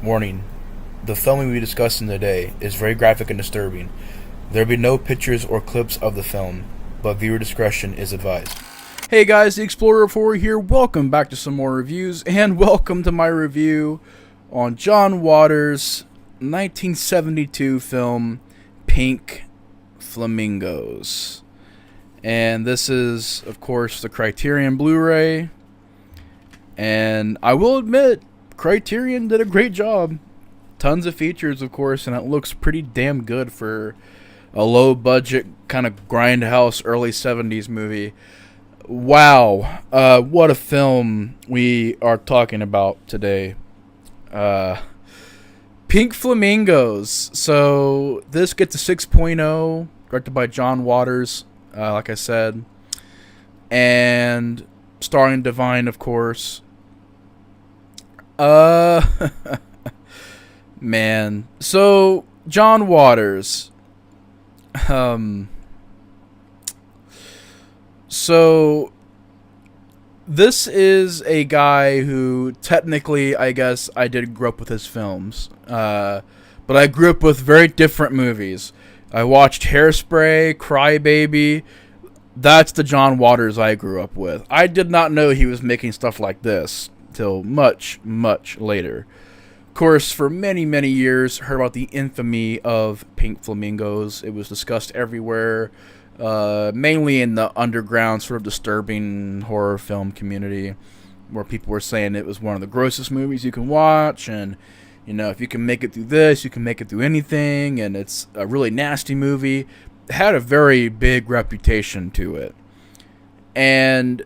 Warning: the film we will be discussing today is very graphic and disturbing. There will be no pictures or clips of the film, but viewer discretion is advised. Hey guys, the Explorer 4 here. Welcome back to some more reviews, and welcome to my review on John Waters' 1972 film, Pink Flamingos. And this is, of course, the Criterion Blu-ray. And I will admit, Criterion did a great job. Tons of features, of course, and it looks pretty damn good for a low-budget kind of grindhouse early 70s movie. Wow, what a film we are talking about today. Pink Flamingos. So this gets a 6.0, directed by John Waters, like I said, and starring Divine, of course. Man. So, John Waters. So, this is a guy who, technically, I guess, I did grow up with his films. But I grew up with very different movies. I watched Hairspray, Crybaby. That's the John Waters I grew up with. I did not know he was making stuff like this till much, much later. Of course, for many, many years, heard about the infamy of Pink Flamingos. It was discussed everywhere, mainly in the underground, sort of disturbing horror film community, where people were saying it was one of the grossest movies you can watch, and, you know, if you can make it through this, you can make it through anything, and it's a really nasty movie. It had a very big reputation to it. And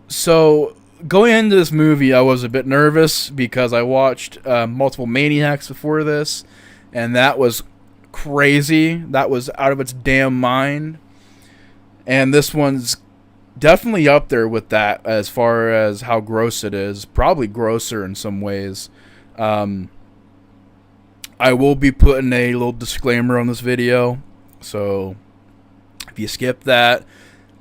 so, going into this movie, I was a bit nervous because I watched multiple Maniacs before this, and that was crazy. That was out of its damn mind. And this one's definitely up there with that as far as how gross it is. Probably grosser in some ways. I will be putting a little disclaimer on this video, so if you skip that,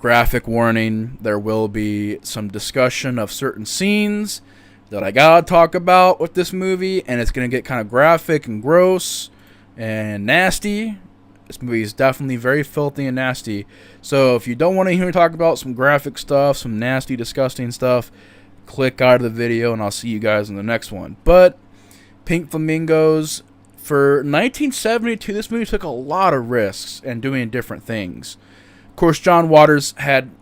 graphic warning, there will be some discussion of certain scenes that I gotta talk about with this movie, and it's gonna get kind of graphic and gross and nasty. This movie is definitely very filthy and nasty. So if you don't want to hear me talk about some graphic stuff, some nasty, disgusting stuff, click out of the video and I'll see you guys in the next one. But Pink Flamingos, for 1972, this movie took a lot of risks and doing different things. Of course, John Waters had,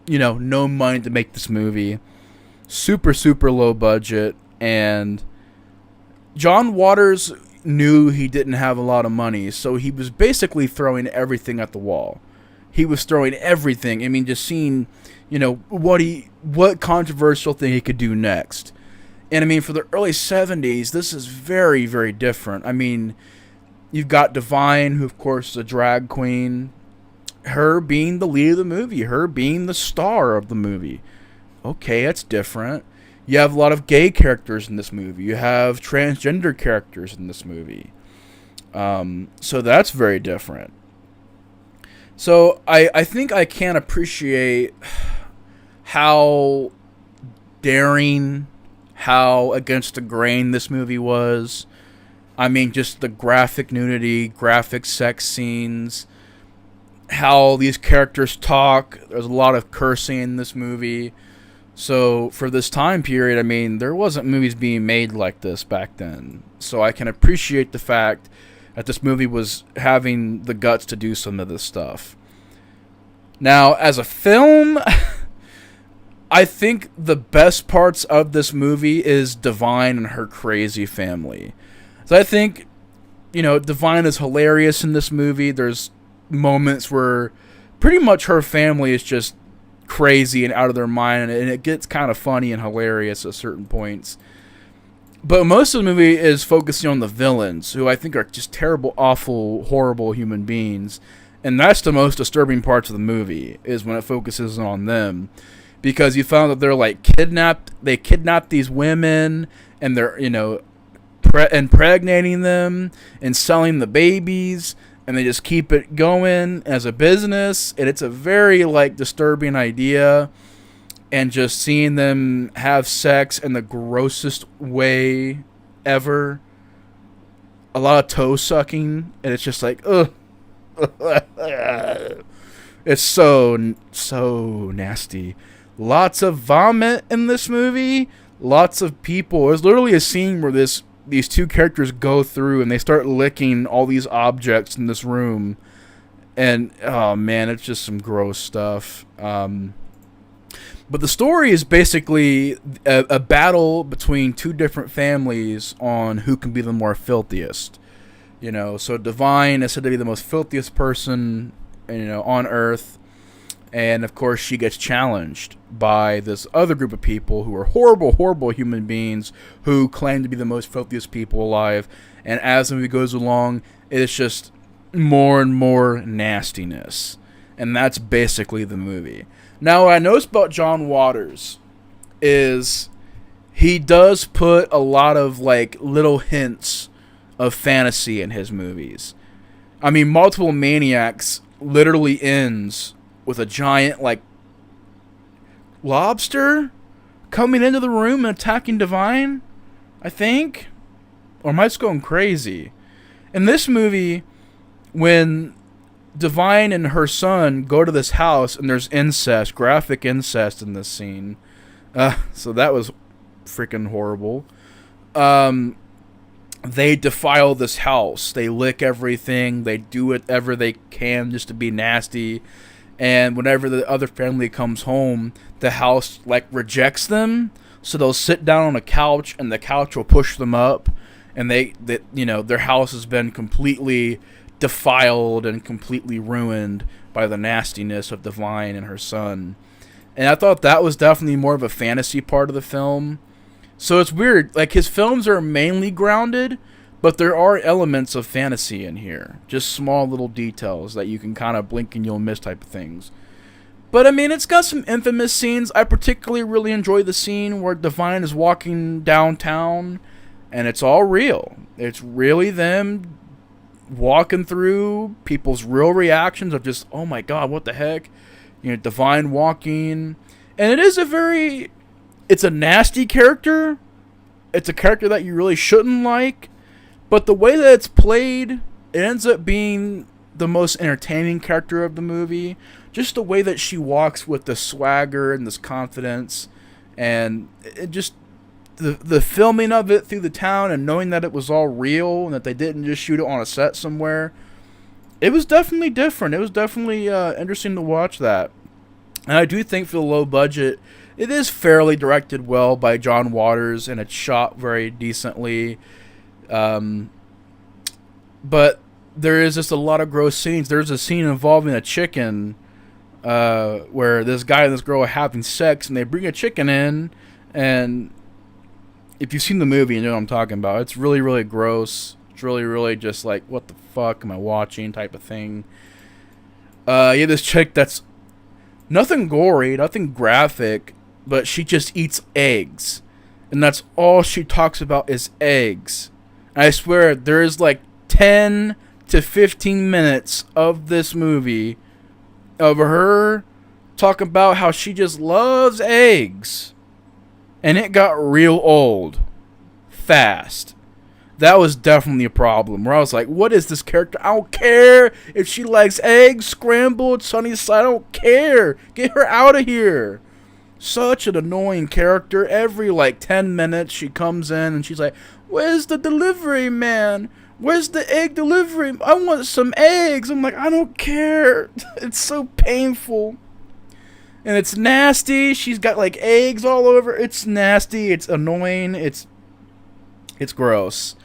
no money to make this movie. Super, super low budget. And John Waters knew he didn't have a lot of money, so he was basically throwing everything at the wall. He was throwing everything. I mean, just seeing, what controversial thing he could do next. And I mean, for the early 70s, this is very, very different. I mean, you've got Divine, who of course is a drag queen. Her being the lead of the movie, her being the star of the movie. Okay, that's different. You have a lot of gay characters in this movie. You have transgender characters in this movie. So that's very different. So I think I can appreciate how daring, how against the grain this movie was. I mean, just the graphic nudity, graphic sex scenes, how these characters talk. There's a lot of cursing in this movie. So for this time period, I mean, there wasn't movies being made like this back then. So I can appreciate the fact that this movie was having the guts to do some of this stuff. Now, as a film, I think the best parts of this movie is Divine and her crazy family. So I think, Divine is hilarious in this movie. There's moments where pretty much her family is just crazy and out of their mind, and it gets kind of funny and hilarious at certain points. But most of the movie is focusing on the villains, who I think are just terrible, awful, horrible human beings. And that's the most disturbing parts of the movie, is when it focuses on them. Because you found that they're like kidnapped. They kidnap these women, and they're, impregnating them and selling the babies, and they just keep it going as a business. And it's a very disturbing idea. And just seeing them have sex in the grossest way ever. A lot of toe sucking, and it's just like, ugh. It's so nasty. Lots of vomit in this movie. Lots of people. There's literally a scene where these two characters go through and they start licking all these objects in this room. And, oh man, it's just some gross stuff. But the story is basically a battle between two different families on who can be the more filthiest. You know, so Divine is said to be the most filthiest person, you know, on Earth. And, of course, she gets challenged by this other group of people who are horrible, horrible human beings who claim to be the most filthiest people alive. And as the movie goes along, it's just more and more nastiness. And that's basically the movie. Now, what I noticed about John Waters is he does put a lot of, like, little hints of fantasy in his movies. I mean, Multiple Maniacs literally ends with a giant, like, lobster coming into the room and attacking Divine, I think. Or am I just going crazy? In this movie, when Divine and her son go to this house and there's incest, graphic incest in this scene. So that was freaking horrible. They defile this house. They lick everything. They do whatever they can just to be nasty. And whenever the other family comes home, the house, like, rejects them. So they'll sit down on a couch and the couch will push them up. And they you know, their house has been completely defiled and completely ruined by the nastiness of Divine and her son. And I thought that was definitely more of a fantasy part of the film. So it's weird. Like, his films are mainly grounded, but there are elements of fantasy in here. Just small little details that you can kind of blink and you'll miss type of things. But, I mean, it's got some infamous scenes. I particularly really enjoy the scene where Divine is walking downtown, and it's all real. It's really them walking through, people's real reactions of just, oh my god, what the heck? You know, Divine walking. And it is it's a nasty character. It's a character that you really shouldn't like. But the way that it's played, it ends up being the most entertaining character of the movie. Just the way that she walks with this swagger and this confidence. And it just, the filming of it through the town and knowing that it was all real and that they didn't just shoot it on a set somewhere. It was definitely different. It was definitely interesting to watch that. And I do think for the low budget, it is fairly directed well by John Waters, and it's shot very decently. But there is just a lot of gross scenes. There's a scene involving a chicken where this guy and this girl are having sex, and they bring a chicken in. And if you've seen the movie, you know what I'm talking about. It's really, really gross. It's really, really just like, what the fuck am I watching type of thing. Yeah, this chick that's nothing gory, nothing graphic, but she just eats eggs. And that's all she talks about is eggs. And I swear, there is like 10 to 15 minutes of this movie of her talking about how she just loves eggs. And it got real old. Fast. That was definitely a problem. Where I was like, what is this character? I don't care if she likes eggs, scrambled, sunny side. I don't care. Get her out of here. Such an annoying character. Every like 10 minutes she comes in and she's like, where's the delivery man? Where's the egg delivery? I want some eggs. I'm like, I don't care. It's so painful. And it's nasty. She's got like eggs all over. It's nasty. It's annoying. It's gross.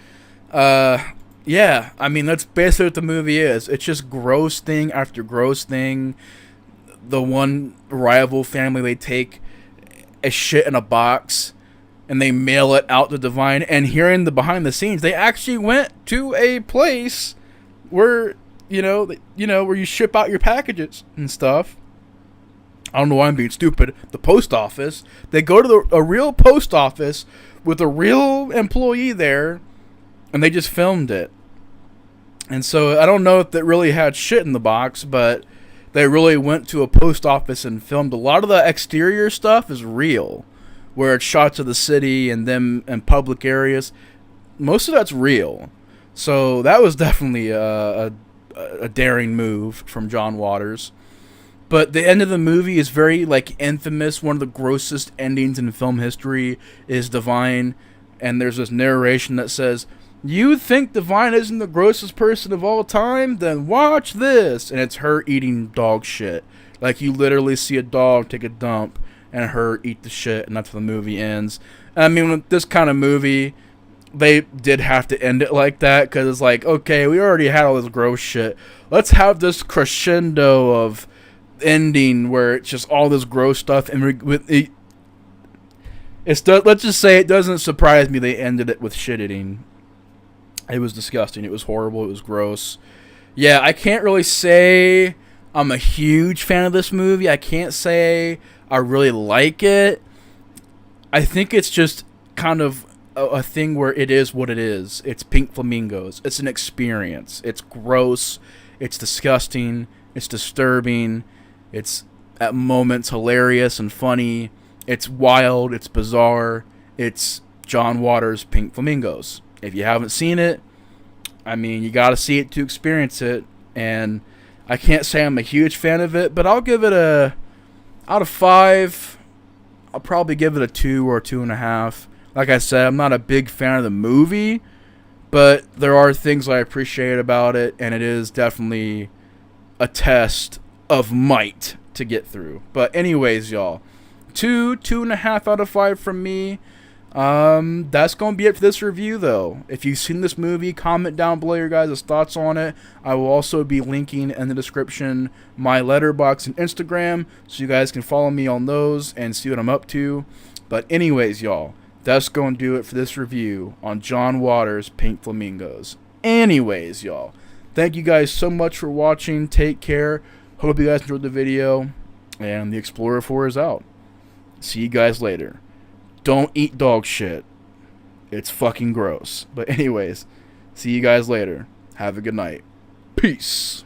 Yeah. I mean, that's basically what the movie is. It's just gross thing after gross thing. The one rival family, they take a shit in a box and they mail it out to Divine. And hearing the behind the scenes, they actually went to a place where, where you ship out your packages and stuff. I don't know why I'm being stupid. The post office. They go to a real post office with a real employee there, and they just filmed it. And so I don't know if that really had shit in the box, but they really went to a post office and filmed. A lot of the exterior stuff is real, where it's shots of the city and them in public areas. most of that's real. So that was definitely a daring move from John Waters. But the end of the movie is very like infamous. One of the grossest endings in film history is Divine, and there's this narration that says, "You think Divine isn't the grossest person of all time? Then watch this." And it's her eating dog shit. Like, you literally see a dog take a dump and her eat the shit, and that's how the movie ends. And I mean, with this kind of movie, they did have to end it like that, because it's like, okay, we already had all this gross shit. Let's have this crescendo of ending where it's just all this gross stuff, and let's just say it doesn't surprise me they ended it with shit eating. It was disgusting. It was horrible. It was gross. Yeah, I can't really say I'm a huge fan of this movie. I can't say I really like it. I think it's just kind of a thing where it is what it is. It's Pink Flamingos. It's an experience. It's gross. It's disgusting. It's disturbing. It's at moments hilarious and funny. It's wild. It's bizarre. It's John Waters' Pink Flamingos. If you haven't seen it, I mean, you got to see it to experience it. And I can't say I'm a huge fan of it, but I'll give it out of 5, I'll probably give it a 2 or 2.5. Like I said, I'm not a big fan of the movie, but there are things I appreciate about it, and it is definitely a test of might to get through. But anyways, y'all, 2.5 out of 5 from me. That's gonna be it for this review, though. If you've seen this movie, comment down below your guys' thoughts on it. I will also be linking in the description my Letterboxd and Instagram, so you guys can follow me on those and see what I'm up to. But anyways, y'all, that's gonna do it for this review on John Waters' Pink Flamingos. Anyways, y'all, thank you guys so much for watching. Take care. Hope you guys enjoyed the video, and the Explorer 4 is out. See you guys later. Don't eat dog shit. It's fucking gross. But anyways, see you guys later. Have a good night. Peace.